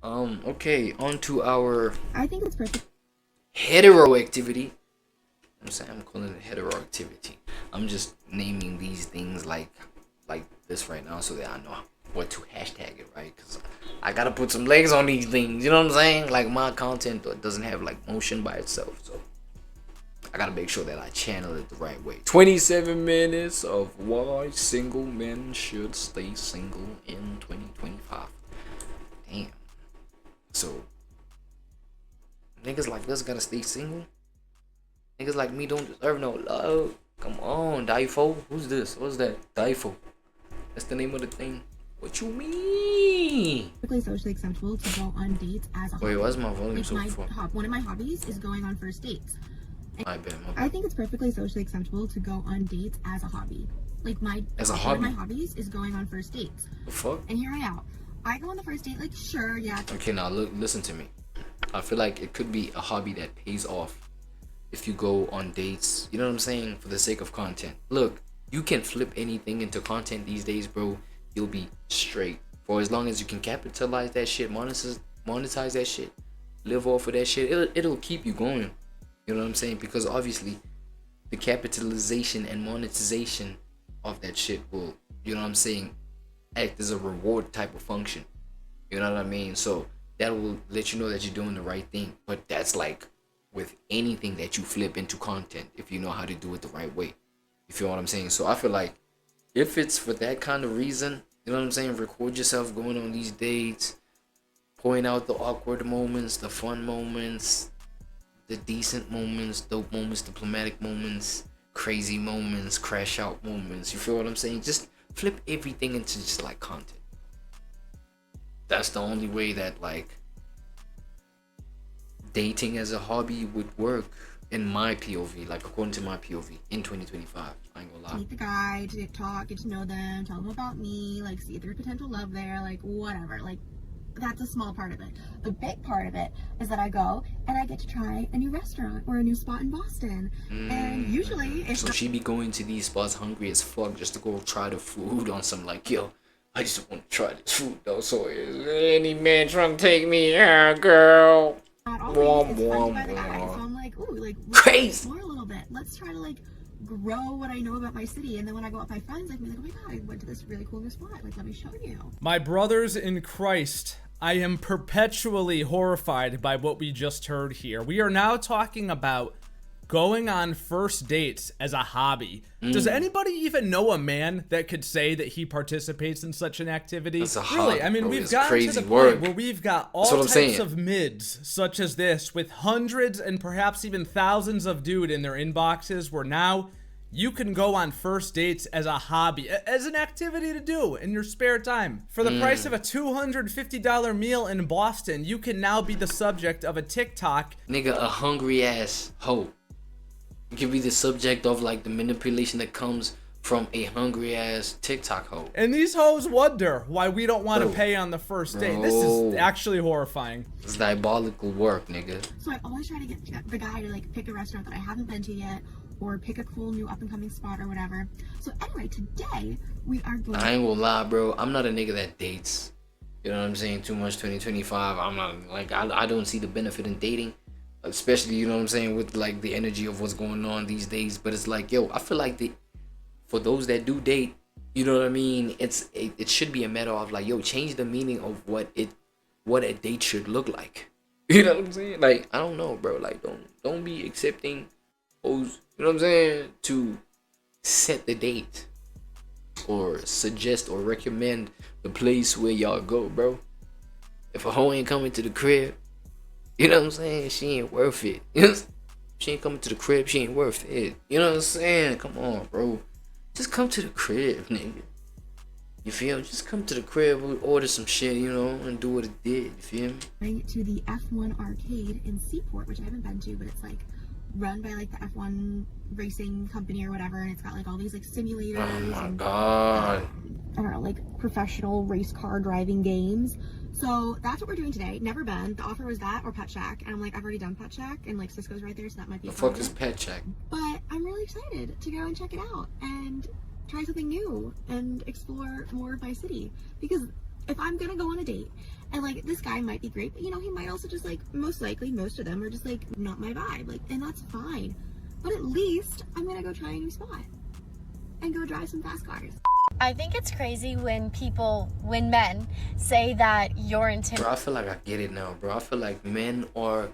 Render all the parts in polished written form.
Okay, on to our I think it's perfect. hetero activity. I'm saying I'm calling it hetero activity. I'm just naming these things like this right now so that I know what to hashtag it, right? Because I gotta put some legs on these things. You know what I'm saying? Like my content doesn't have like motion by itself, so I gotta make sure that I channel it the right way. 27 minutes of why single men should stay single in 2025. Damn. So niggas like us gotta stay single. Niggas like me don't deserve no love. Come on, Difo. Who's this? What's that? Difo. That's the name of the thing. What you mean? Perfectly socially acceptable to go on dates as a hobby. Wait, why's my volume like so full? One of my hobbies is going on first dates. I bet. I think it's perfectly socially acceptable to go on dates as a hobby. Like one of my hobbies is going on first dates. The fuck? And here I am. I go on the first date, like, sure, yeah. Okay, now look, listen to me. I feel like it could be a hobby that pays off if you go on dates. You know what I'm saying? For the sake of content. Look, you can flip anything into content these days, bro. You'll be straight. For as long as you can capitalize that shit, monetize that shit, live off of that shit, it'll keep you going. You know what I'm saying? Because obviously, the capitalization and monetization of that shit will, you know what I'm saying, act as a reward type of function. You know what I mean? So that will let you know that you're doing the right thing. But that's like with anything that you flip into content, if you know how to do it the right way. You feel what I'm saying? So I feel like if it's for that kind of reason, you know what I'm saying, record yourself going on these dates, point out the awkward moments, the fun moments, the decent moments, dope moments, diplomatic moments, crazy moments, crash out moments. You feel what I'm saying? Just flip everything into just like content. That's the only way that like dating as a hobby would work in my POV, like according to my POV in 2025. I ain't gonna lie. Meet the guy, to talk, get to know them, tell them about me, like see if there's potential love there, like whatever. Like that's a small part of it. The big part of it is that I go and I get to try a new restaurant or a new spot in Boston. And usually it's so she be going to these spots hungry as fuck just to go try the food on some like, yo, I just want to try this food though. So is any man trying to take me out, girl? not always. It's funded by the guy. So I'm like, ooh, like crazy. Explore a little bit. Let's try to like grow what I know about my city, and then when I go out with my friends, I can be like, oh my god, I went to this really cool new spot. Like, let me show you. My brothers in Christ, I am perpetually horrified by what we just heard here. We are now talking about going on first dates as a hobby. Does anybody even know a man that could say that he participates in such an activity? That's a really, hobby, I mean, bro. we've It's gotten crazy to the work. point where we've got all That's what I'm types saying. of mids, such as this, with hundreds and perhaps even thousands of dude in their inboxes, where now you can go on first dates as a hobby, as an activity to do in your spare time. For the price of a $250 meal in Boston, you can now be the subject of a TikTok. Nigga, a hungry ass hoe. You can be the subject of like the manipulation that comes from a hungry ass TikTok hoe. And these hoes wonder why we don't want to Bro. pay on the first date. This is actually horrifying. It's diabolical work, nigga. So I always try to get the guy to like pick a restaurant that I haven't been to yet, or pick a cool new up and coming spot or whatever. So anyway, today we are going. I ain't gonna lie, bro. I'm not a nigga that dates. You know what I'm saying? Too much 2025. I'm not like I don't see the benefit in dating. Especially, you know what I'm saying, with like the energy of what's going on these days. But it's like, yo, I feel like for those that do date, you know what I mean, it should be a matter of like, yo, change the meaning of what a date should look like. You know what I'm saying? Like, I don't know, bro. Like, don't be accepting those, you know what I'm saying, to set the date or suggest or recommend the place where y'all go, bro. If a hoe ain't coming to the crib, you know what I'm saying, she ain't worth it. You know what I'm saying? She ain't coming to the crib, she ain't worth it. You know what I'm saying? Come on, bro. Just come to the crib, nigga. You feel me? Just come to the crib, we'll order some shit, you know, and do what it did. You feel me? Going to the F1 arcade in Seaport, which I haven't been to, but it's like run by like the F1 racing company or whatever, and it's got like all these like simulators. Oh my and, god. I don't know, like professional race car driving games. So that's what we're doing today. Never been. The offer was that or Pet Shack, and I'm like, I've already done Pet Shack, and like Cisco's right there, so that might be. The fuck is Pet Shack? But I'm really excited to go and check it out and try something new and explore more of my city, because if I'm gonna go on a date and like this guy might be great, but you know, he might also just like, most likely most of them are just like not my vibe, like, and that's fine. But at least I'm gonna go try a new spot and go drive some fast cars. I think it's crazy when men say that you're intimidating. Bro, I feel like I get it now, bro. I feel like men are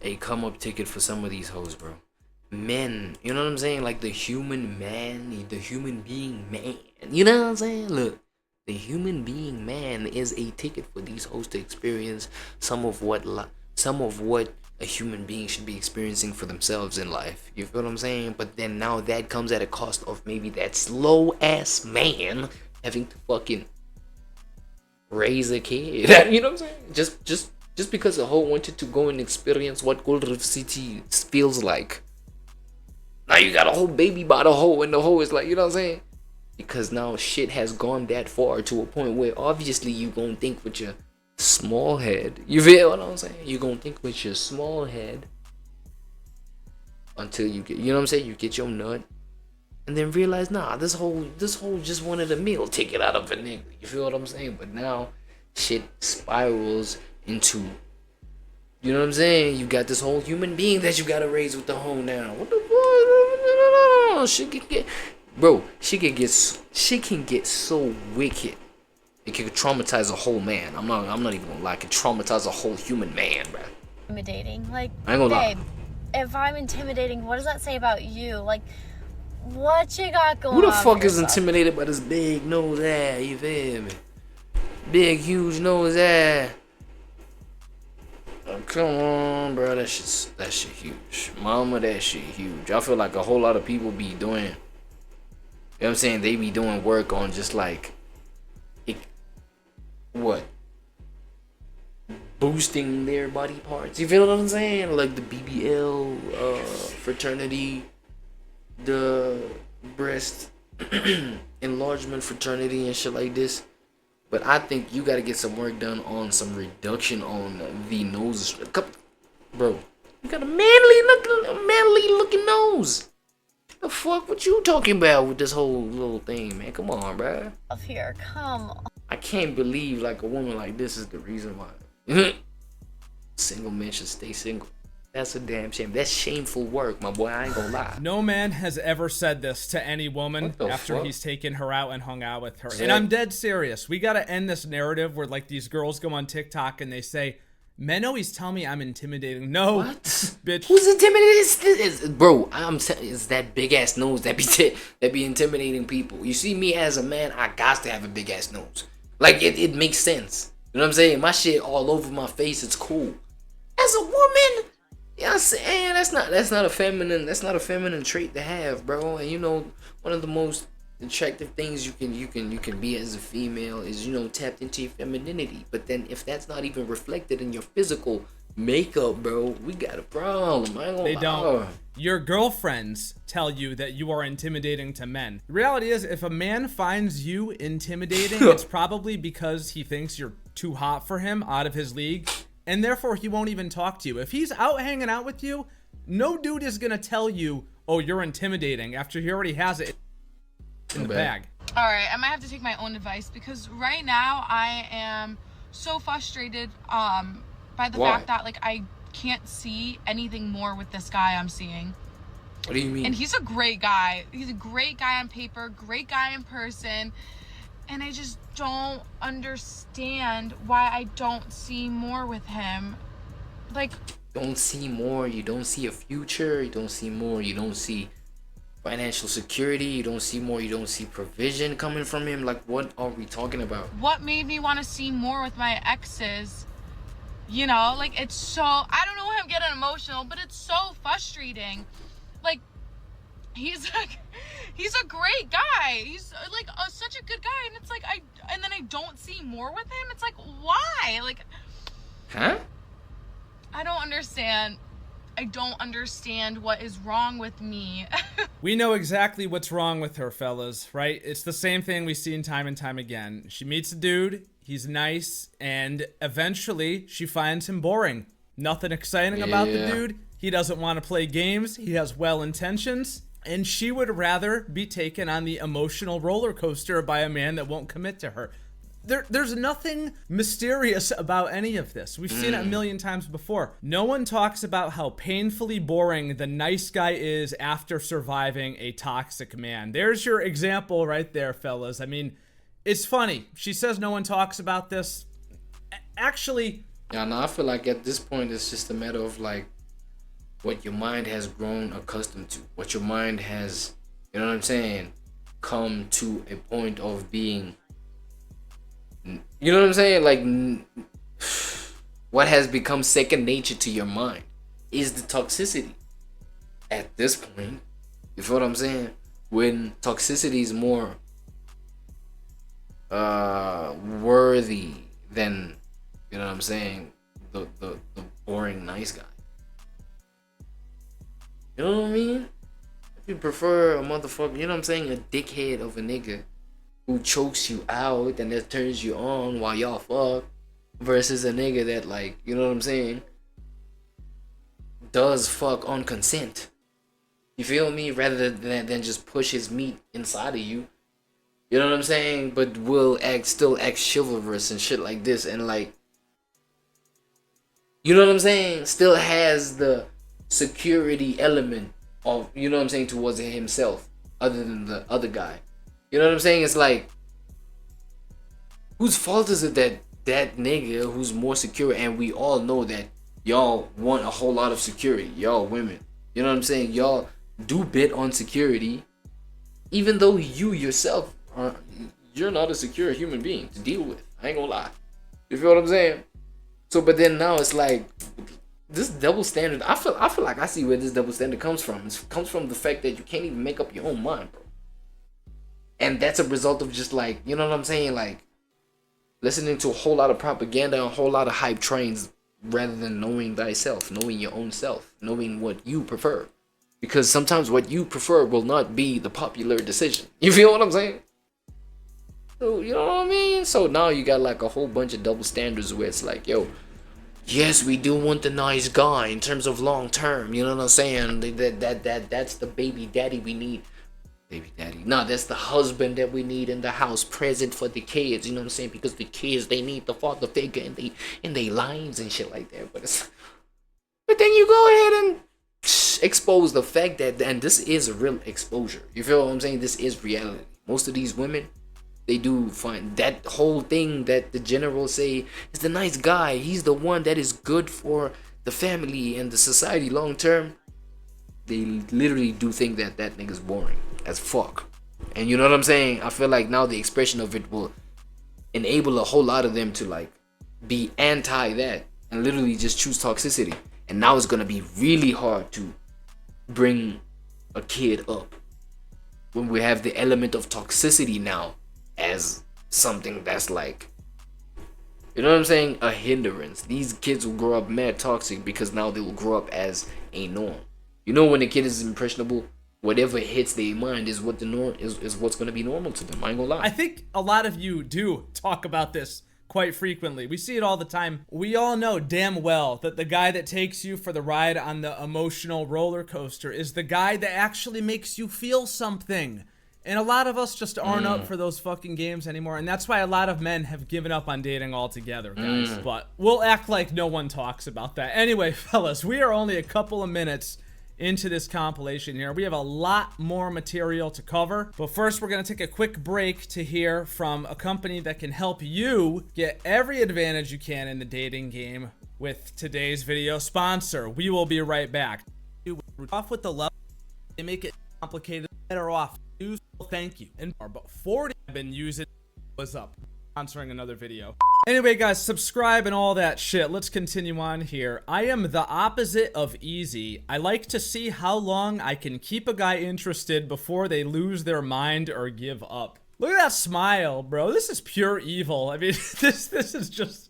a come-up ticket for some of these hoes, bro. Men, you know what I'm saying? Like the human man, the human being man. You know what I'm saying? Look, the human being man is a ticket for these hoes to experience some of what a human being should be experiencing for themselves in life. You feel what I'm saying? But then now that comes at a cost of maybe that slow ass man having to fucking raise a kid. You know what I'm saying? Just because a hoe wanted to go and experience what Gold Reef City feels like. Now you got a whole baby by the hoe, and the hoe is like, you know what I'm saying? Because now shit has gone that far to a point where obviously you gonna think with your small head. You feel what I'm saying? You gonna think with your small head until you get, you know what I'm saying? You get your nut, and then realize, nah, this whole just wanted a meal ticket out of a nigga. You feel what I'm saying? But now shit spirals into, you know what I'm saying? You got this whole human being that you gotta raise with the hoe now. What the fuck? She can get, bro. She can get so wicked. It can traumatize a whole man. I'm not even gonna lie. It can traumatize a whole human man, bro. Intimidating. Like, I ain't gonna babe, lie. if I'm intimidating, what does that say about you? Like, what you got going on? Who the fuck is yourself? intimidated by this big nose ass? You feel me? Big huge nose ass. Oh, come on, bro. That shit huge. Mama, that shit huge. I feel like a whole lot of people be doing, you know what I'm saying? They be doing work on just like, what? Boosting their body parts. You feel what I'm saying? Like the BBL fraternity, the breast enlargement fraternity and shit like this. But I think you gotta get some work done on some reduction on the nose. Bro, you got a manly looking nose. The fuck what you talking about with this whole little thing, man? Come on, bro. Up here, come on. I can't believe like a woman like this is the reason why single men should stay single. That's a damn shame. That's shameful work, my boy. I ain't gonna lie. No man has ever said this to any woman after fuck? he's taken her out and hung out with her. Yeah. And I'm dead serious. We gotta end this narrative where like these girls go on TikTok and they say, men always tell me I'm intimidating. No, What? bitch. Who's intimidating? Bro, it's that big ass nose that be intimidating people. You see me as a man, I got to have a big ass nose. Like it makes sense. You know what I'm saying? My shit all over my face, it's cool. As a woman, yeah, I'm saying that's not a feminine trait to have, bro. And you know, one of the most attractive things you can be as a female is, you know, tapped into your femininity. But then if that's not even reflected in your physical makeup, bro, we got a problem. I ain't gonna They lie. don't. Your girlfriends tell you that you are intimidating to men. The reality is, if a man finds you intimidating, it's probably because he thinks you're too hot for him, out of his league, and therefore he won't even talk to you. If he's out hanging out with you, no dude is gonna tell you, oh, you're intimidating, after he already has it in the bag. All right, I might have to take my own advice because right now I am so frustrated by the fact that like I can't see anything more with this guy I'm seeing. What do you mean? And he's a great guy. He's a great guy on paper, great guy in person. And I just don't understand why I don't see more with him. Like, don't see more, you don't see a future, you don't see more, you don't see financial security, you don't see more, you don't see provision coming from him. Like, what are we talking about? what made me want to see more with my exes? You know, like, it's so, I don't know why I'm getting emotional, but it's so frustrating. Like, he's a great guy. He's like such a good guy, and it's like and then I don't see more with him. It's like, why? Like, Huh? I don't understand. I don't understand what is wrong with me. We know exactly what's wrong with her, fellas, right? It's the same thing we've seen time and time again. She meets a dude, he's nice, and eventually she finds him boring. Nothing exciting about the Yeah. dude. He doesn't want to play games. He has well intentions. And she would rather be taken on the emotional roller coaster by a man that won't commit to her. There's nothing mysterious about any of this. We've seen it a million times before. No one talks about how painfully boring the nice guy is after surviving a toxic man. There's your example right there, fellas. I mean, it's funny. She says no one talks about this. Actually... Yeah, no, I feel like at this point it's just a matter of like what your mind has grown accustomed to. What your mind has, you know what I'm saying, come to a point of being, you know what I'm saying, like what has become second nature to your mind is the toxicity. At this point, you feel what I'm saying? When toxicity is more worthy than, you know what I'm saying, the boring nice guy. You know what I mean? If you prefer a motherfucker, you know what I'm saying, a dickhead of a nigga who chokes you out and that turns you on while y'all fuck, versus a nigga that, like, you know what I'm saying, does fuck on consent. You feel me? Rather than just push his meat inside of you. You know what I'm saying? But will still act chivalrous and shit like this, and like, you know what I'm saying? Still has the security element of, you know what I'm saying, towards himself, other than the other guy. You know what I'm saying? It's like, whose fault is it that that nigga who's more secure, and we all know that y'all want a whole lot of security, y'all women. You know what I'm saying? Y'all do bid on security, even though you yourself you're not a secure human being to deal with. I ain't gonna lie. You feel what I'm saying? So, but then now it's like this double standard. I feel like I see where this double standard comes from. It comes from the fact that you can't even make up your own mind, bro. And that's a result of just like, you know what I'm saying, like listening to a whole lot of propaganda and a whole lot of hype trains rather than knowing thyself, knowing your own self, knowing what you prefer. Because sometimes what you prefer will not be the popular decision. You feel what I'm saying? So, you know what I mean? So now you got like a whole bunch of double standards where it's like, yo, yes, we do want the nice guy in terms of long term. You know what I'm saying? That's the baby daddy we need. Baby daddy. No, that's the husband that we need in the house, present for the kids. You know what I'm saying? Because the kids, they need the father figure in their lives and shit like that. But then you go ahead and expose the fact that, and this is a real exposure. You feel what I'm saying? This is reality. Most of these women, they do find that whole thing that the generals say is the nice guy. He's the one that is good for the family and the society long term. They literally do think that that nigga's boring as fuck. And you know what I'm saying? I feel like now the expression of it will enable a whole lot of them to like be anti that and literally just choose toxicity. And now it's gonna be really hard to bring a kid up when we have the element of toxicity now as something that's like, you know what I'm saying, a hindrance. These kids will grow up mad toxic because now they will grow up as a norm. You know, when a kid is impressionable, whatever hits their mind is what the norm is what's gonna be normal to them. I ain't gonna lie. I think a lot of you do talk about this quite frequently. We see it all the time. We all know damn well that the guy that takes you for the ride on the emotional roller coaster is the guy that actually makes you feel something. And a lot of us just aren't up for those fucking games anymore. And that's why a lot of men have given up on dating altogether, guys. But we'll act like no one talks about that. Anyway, fellas, we are only a couple of minutes into this compilation here. We have a lot more material to cover. But first, we're going to take a quick break to hear from a company that can help you get every advantage you can in the dating game with today's video sponsor. We will be right back. Off with the level, they make it complicated. Better off. Thank you. And about 40 have been using. What's up? Sponsoring another video. Anyway, guys, subscribe and all that shit. Let's continue on here. I am the opposite of easy. I like to see how long I can keep a guy interested before they lose their mind or give up. Look at that smile, bro. This is pure evil. I mean, this is just...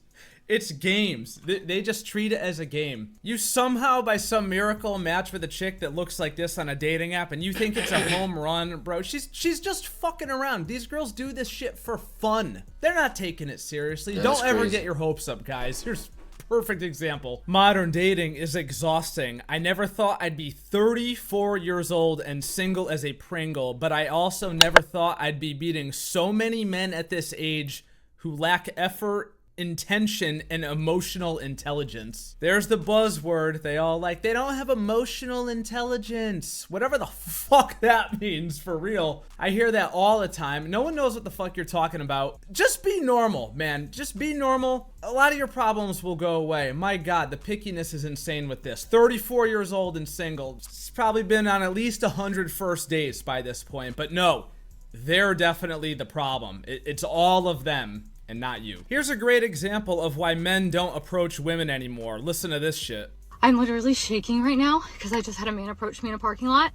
It's games. They just treat it as a game. You somehow, by some miracle, match with a chick that looks like this on a dating app and you think it's a home run, bro. She's just fucking around. These girls do this shit for fun. They're not taking it seriously. Don't ever get your hopes up, guys. Here's a perfect example. Modern dating is exhausting. I never thought I'd be 34 years old and single as a Pringle, but I also never thought I'd be beating so many men at this age who who lack effort, intention, and emotional intelligence. There's the buzzword they all like. They don't have emotional intelligence. Whatever the fuck that means, for real. I hear that all the time. No one knows what the fuck you're talking about. Just be normal, man. Just be normal. A lot of your problems will go away. My God, the pickiness is insane with this. 34 years old and single. She's probably been on at least 100 first dates by this point. But no, they're definitely the problem. It's all of them and not you. Here's a great example of why men don't approach women anymore. Listen to this shit. I'm literally shaking right now because I just had a man approach me in a parking lot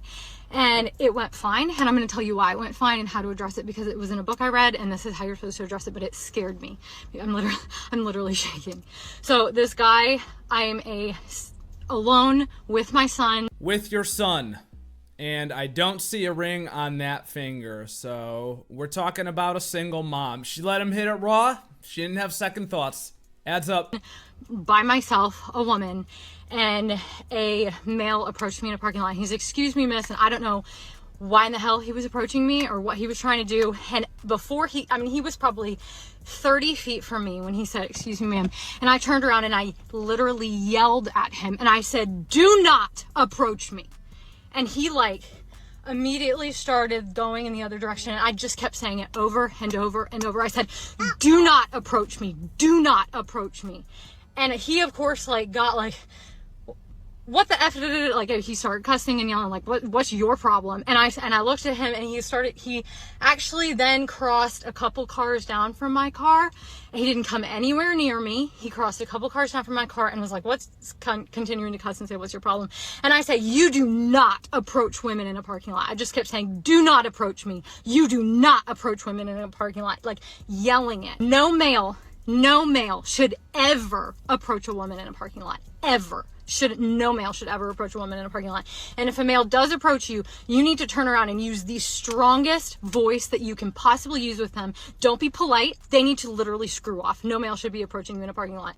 and it went fine. And I'm going to tell you why it went fine and how to address it, because it was in a book I read and this is how you're supposed to address it, but it scared me. I'm literally shaking. So this guy, I am alone with my son. With your son. And I don't see a ring on that finger, so we're talking about a single mom. She let him hit it raw. She didn't have second thoughts. Adds up. By myself, a woman, and a male approached me in a parking lot. He's, "Excuse me, miss," and I don't know why in the hell he was approaching me or what he was trying to do. And before he was probably 30 feet from me when he said, "Excuse me, ma'am," and I turned around and I literally yelled at him and I said, "Do not approach me." And he like immediately started going in the other direction. And I just kept saying it over and over and over. I said, "Do not approach me. Do not approach me." And he, of course, like got like, "What the F?" Like he started cussing and yelling like, what's your problem? And I looked at him and he actually then crossed a couple cars down from my car. He didn't come anywhere near me. He crossed a couple cars down from my car and was like, continuing to cuss and say, "What's your problem?" And I said, "You do not approach women in a parking lot." I just kept saying, "Do not approach me. You do not approach women in a parking lot," like yelling it. No male should ever approach a woman in a parking lot. Ever. No male should ever approach a woman in a parking lot. And if a male does approach you, you need to turn around and use the strongest voice that you can possibly use with them. Don't be polite. They need to literally screw off. No male should be approaching you in a parking lot.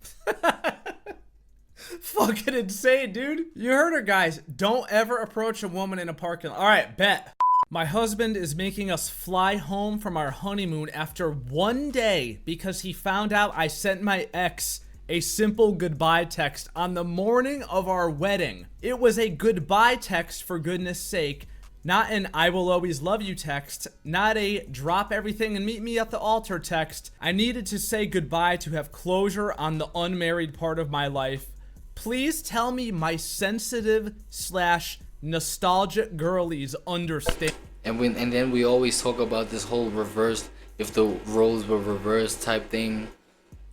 Fucking insane, dude. You heard her, guys. Don't ever approach a woman in a parking lot. All right, bet. My husband is making us fly home from our honeymoon after 1 day because he found out I sent my ex a simple goodbye text on the morning of our wedding. It was a goodbye text, for goodness sake, not an "I will always love you" text, not a "drop everything and meet me at the altar" text. I needed to say goodbye to have closure on the unmarried part of my life. Please tell me my sensitive / nostalgic girlies understand. And then we always talk about this whole reverse, if the roles were reversed type thing,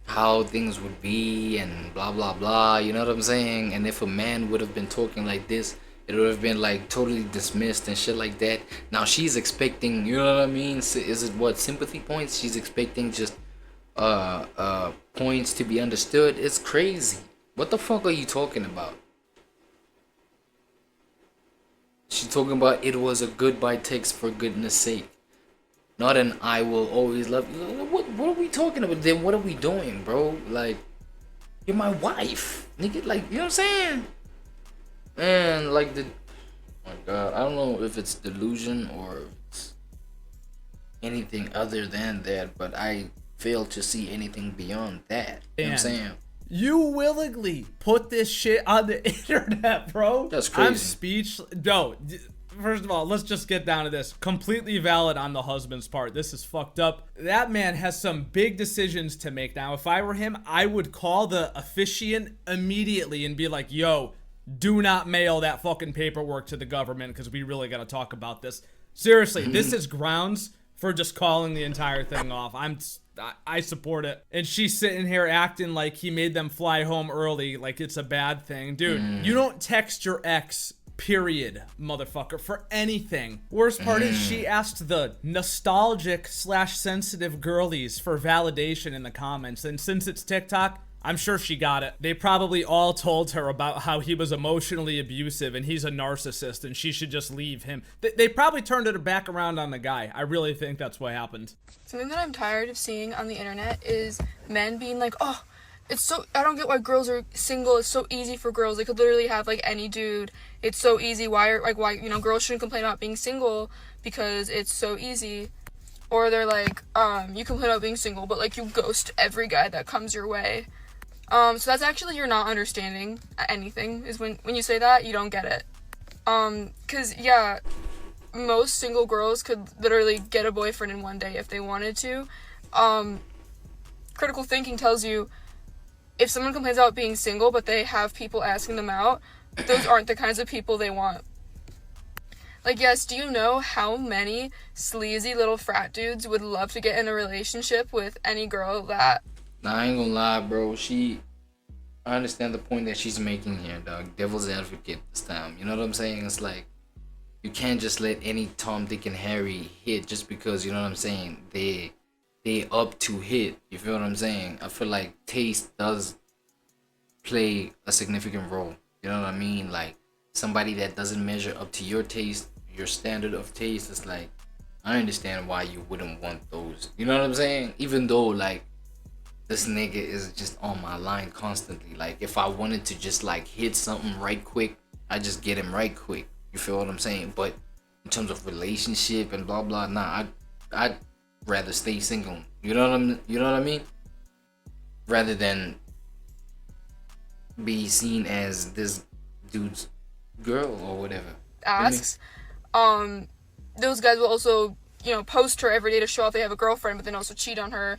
how things would be and blah blah blah, you know what I'm saying? And if a man would have been talking like this, it would have been like totally dismissed and shit like that. Now she's expecting, you know what I mean? Is it what, sympathy points? She's expecting just points to be understood. It's crazy. What the fuck are you talking about? She's talking about it was a goodbye text, for goodness sake. Not an "I will always love you." What are we talking about? Then what are we doing, bro? Like, you're my wife, nigga. Like, you know what I'm saying? And like oh my God, I don't know if it's delusion or if it's anything other than that, but I fail to see anything beyond that. You know what I'm saying? You willingly put this shit on the internet, bro. That's crazy. I'm speechless. No, first of all, let's just get down to this. Completely valid on the husband's part. This is fucked up. That man has some big decisions to make now. If I were him, I would call the officiant immediately and be like, "Yo, do not mail that fucking paperwork to the government because we really gotta talk about this." Seriously, this is grounds for just calling the entire thing off. I support it. And she's sitting here acting like he made them fly home early, like it's a bad thing. Dude, you don't text your ex, period, motherfucker, for anything. Worst part is she asked the nostalgic / sensitive girlies for validation in the comments. And since it's TikTok, I'm sure she got it. They probably all told her about how he was emotionally abusive and he's a narcissist and she should just leave him. They probably turned it back around on the guy. I really think that's what happened. Something that I'm tired of seeing on the internet is men being like, "Oh, I don't get why girls are single. It's so easy for girls. They could literally have like any dude. It's so easy. Why, girls shouldn't complain about being single because it's so easy." Or they're like, you complain about being single, but like you ghost every guy that comes your way. So that's actually you're not understanding anything, is when you say that, you don't get it. 'Cause yeah, most single girls could literally get a boyfriend in one day if they wanted to. Critical thinking tells you if someone complains about being single but they have people asking them out, those aren't the kinds of people they want. Like, yes, do you know how many sleazy little frat dudes would love to get in a relationship with any girl that... Nah, I ain't gonna lie, bro. I understand the point that she's making here, dog. Devil's advocate this time. You know what I'm saying? It's like, you can't just let any Tom, Dick, and Harry hit just because, you know what I'm saying, they up to hit. You feel what I'm saying? I feel like taste does play a significant role. You know what I mean? Like, somebody that doesn't measure up to your taste, your standard of taste, is like, I understand why you wouldn't want those. You know what I'm saying? Even though, like, this nigga is just on my line constantly. Like, if I wanted to just, like, hit something right quick, I just get him right quick. You feel what I'm saying? But in terms of relationship and blah blah, nah, I'd rather stay single. You know what I mean? Rather than be seen as this dude's girl or whatever. Asks. Those guys will also, post her every day to show off they have a girlfriend, but then also cheat on her.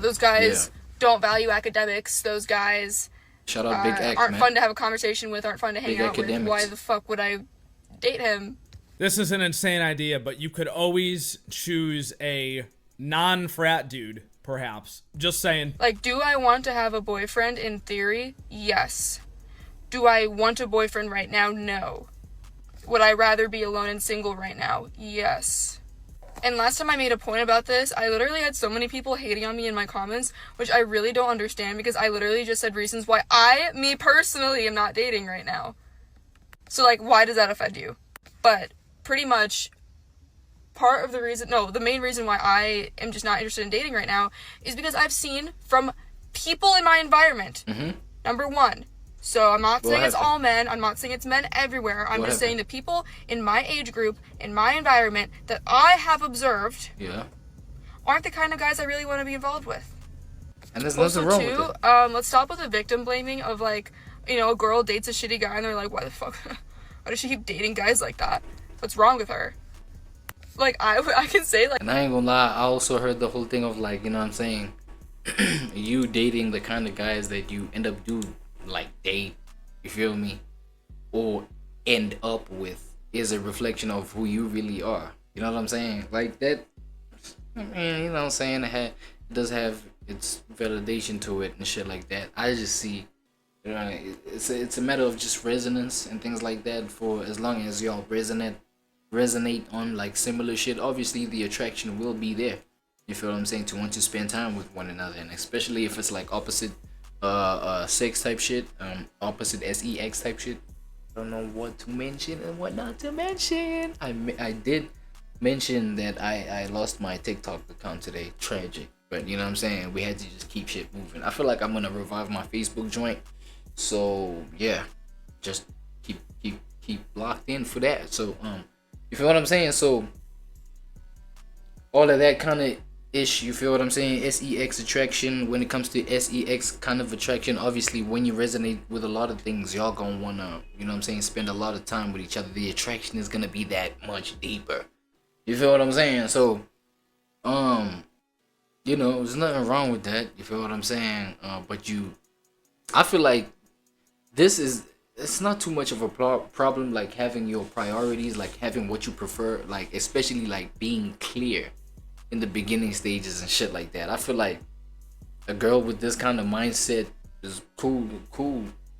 Those guys don't value academics. Those guys Shout out Big X, aren't man. fun to have a conversation with, aren't fun to hang Big out academics. with. Why the fuck would I date him? This is an insane idea, but you could always choose a non-frat dude, perhaps. Just saying. Like, do I want to have a boyfriend? In theory, yes. Do I want a boyfriend right now? No. Would I rather be alone and single right now? Yes. And last time I made a point about this, I literally had so many people hating on me in my comments, which I really don't understand, because I literally just said reasons why me personally, am not dating right now. So, like, why does that offend you? But pretty much the main reason why I am just not interested in dating right now is because I've seen from people in my environment. Number one. So I'm not saying it's all men. I'm not saying it's men everywhere. I'm just saying the people in my age group, in my environment, that I have observed aren't the kind of guys I really want to be involved with. And there's nothing wrong with it. Let's stop with the victim blaming of, like, a girl dates a shitty guy and they're like, why the fuck? Why does she keep dating guys like that? What's wrong with her? Like, I can say, like... And I ain't gonna lie, I also heard the whole thing of, like, you know what I'm saying? You dating the kind of guys that you end up date, you feel me, or end up with, is a reflection of who you really are. You know what I'm saying? Like that. I mean, you know what I'm saying? It does have its validation to it and shit like that. I just see, it's a matter of just resonance and things like that. For as long as y'all resonate on like similar shit, obviously the attraction will be there. You feel what I'm saying? To want to spend time with one another, and especially if it's like opposite sex type shit, opposite sex type shit. I don't know what to mention and what not to mention. I did mention that I lost my TikTok account today. Tragic, but you know what I'm saying, we had to just keep shit moving. I feel like I'm gonna revive my Facebook joint, so yeah, just keep locked in for that. So you feel what I'm saying? So all of that kind of ish, you feel what I'm saying? SEX attraction. When it comes to SEX kind of attraction, obviously when you resonate with a lot of things, y'all gonna wanna, you know what I'm saying, spend a lot of time with each other. The attraction is gonna be that much deeper. You feel what I'm saying? So there's nothing wrong with that. You feel what I'm saying? I feel like it's not too much of a problem, like having your priorities, like having what you prefer, like especially like being clear in the beginning stages and shit like that. I feel like a girl with this kind of mindset is cool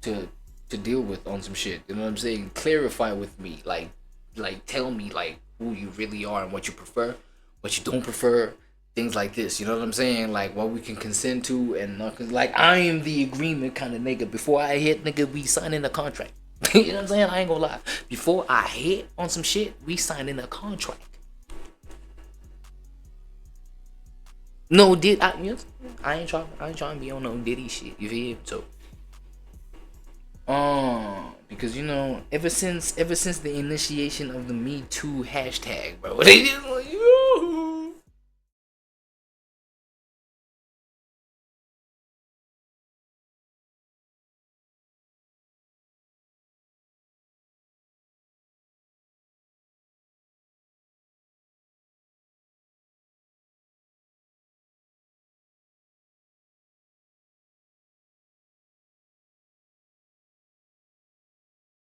to deal with on some shit. You know what I'm saying? Clarify with me, like tell me like who you really are and what you prefer, what you don't prefer, things like this. You know what I'm saying? Like what we can consent to and not. Like I am the agreement kind of nigga. Before I hit, nigga, we signing a contract. You know what I'm saying? I ain't gonna lie. Before I hit on some shit, we signing a contract. No, I ain't trying to be on no Diddy shit. You feel? So, because ever since the initiation of the Me Too hashtag, bro, they just,